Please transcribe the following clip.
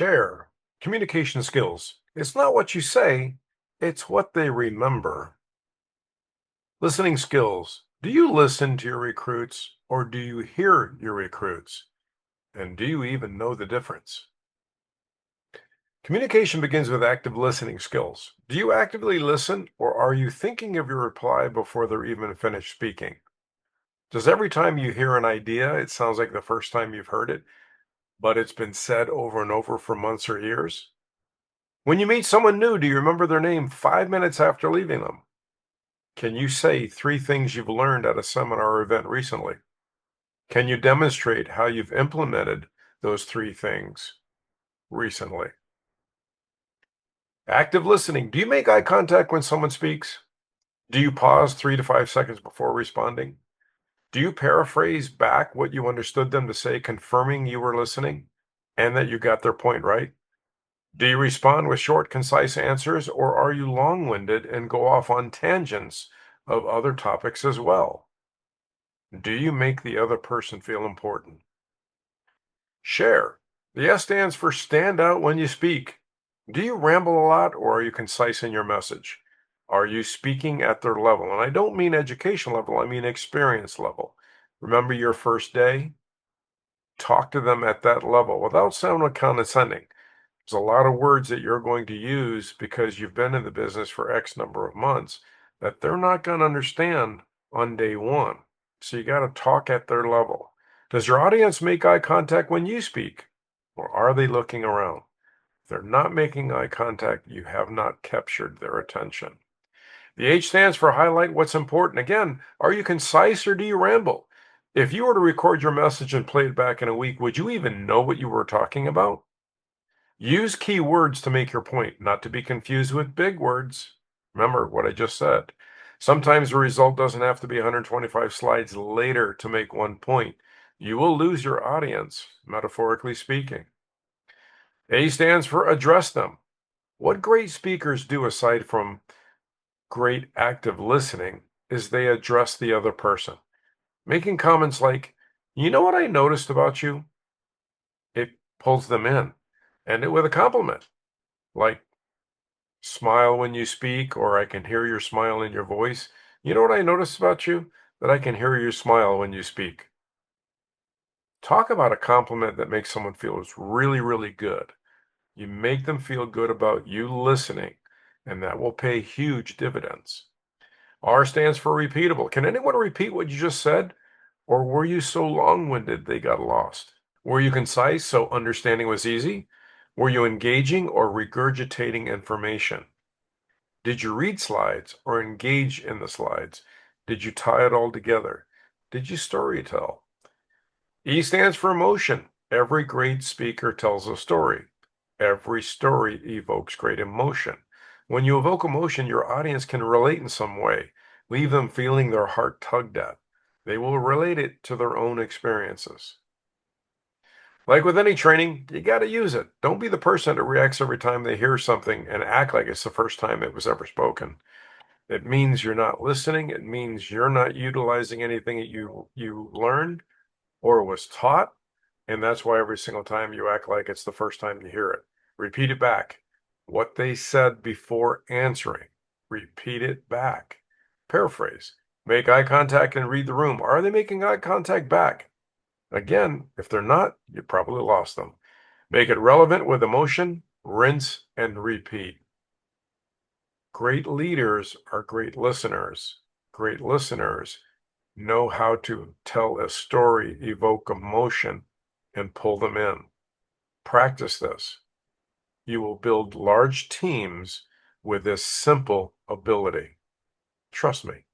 Share. Communication skills. It's not what you say, it's what they remember. Listening skills. Do you listen to your recruits or do you hear your recruits? And do you even know the difference? Communication begins with active listening skills. Do you actively listen or are you thinking of your reply before they're even finished speaking? Does every time you hear an idea, it sounds like the first time you've heard it, but it's been said over and over for months or years? When you meet someone new, do you remember their name 5 minutes after leaving them? Can you say three things you've learned at a seminar or event recently? Can you demonstrate how you've implemented those three things recently? Active listening. Do you make eye contact when someone speaks? Do you pause 3 to 5 seconds before responding? Do you paraphrase back what you understood them to say, confirming you were listening and that you got their point right? Do you respond with short, concise answers, or are you long winded and go off on tangents of other topics as well? Do you make the other person feel important? Share. The S stands for stand out when you speak. Do you ramble a lot or are you concise in your message? Are you speaking at their level? And I don't mean education level, I mean experience level. Remember your first day? Talk to them at that level without sounding condescending. There's a lot of words that you're going to use because you've been in the business for X number of months that they're not going to understand on day one. So you got to talk at their level. Does your audience make eye contact when you speak, or are they looking around? If they're not making eye contact, you have not captured their attention. The H stands for highlight what's important. Again, are you concise or do you ramble? If you were to record your message and play it back in a week, would you even know what you were talking about? Use key words to make your point, not to be confused with big words. Remember what I just said. Sometimes the result doesn't have to be 125 slides later to make one point. You will lose your audience, metaphorically speaking. A stands for address them. What great speakers do aside from great active listening is they address the other person, making comments like, you know what I noticed about you? It pulls them in, and it with a compliment, like, smile when you speak, or I can hear your smile in your voice. You know what I noticed about you? That I can hear your smile when you speak. Talk about a compliment that makes someone feel really, really good. You make them feel good about you listening, and that will pay huge dividends. R stands for repeatable. Can anyone repeat what you just said? Or were you so long-winded they got lost? Were you concise so understanding was easy? Were you engaging or regurgitating information? Did you read slides or engage in the slides? Did you tie it all together? Did you storytell? E stands for emotion. Every great speaker tells a story. Every story evokes great emotion. When you evoke emotion, your audience can relate in some way, leave them feeling their heart tugged at. They will relate it to their own experiences. Like with any training, you got to use it. Don't be the person that reacts every time they hear something and act like it's the first time it was ever spoken. It means you're not listening. It means you're not utilizing anything that you learned or was taught. And that's why every single time you act like it's the first time you hear it. Repeat it back. What they said before answering. Repeat it back. Paraphrase. Make eye contact and read the room. Are they making eye contact back? Again, if they're not, you probably lost them. Make it relevant with emotion. Rinse and repeat. Great leaders are great listeners. Great listeners know how to tell a story, evoke emotion, and pull them in. Practice this. You will build large teams with this simple ability. Trust me.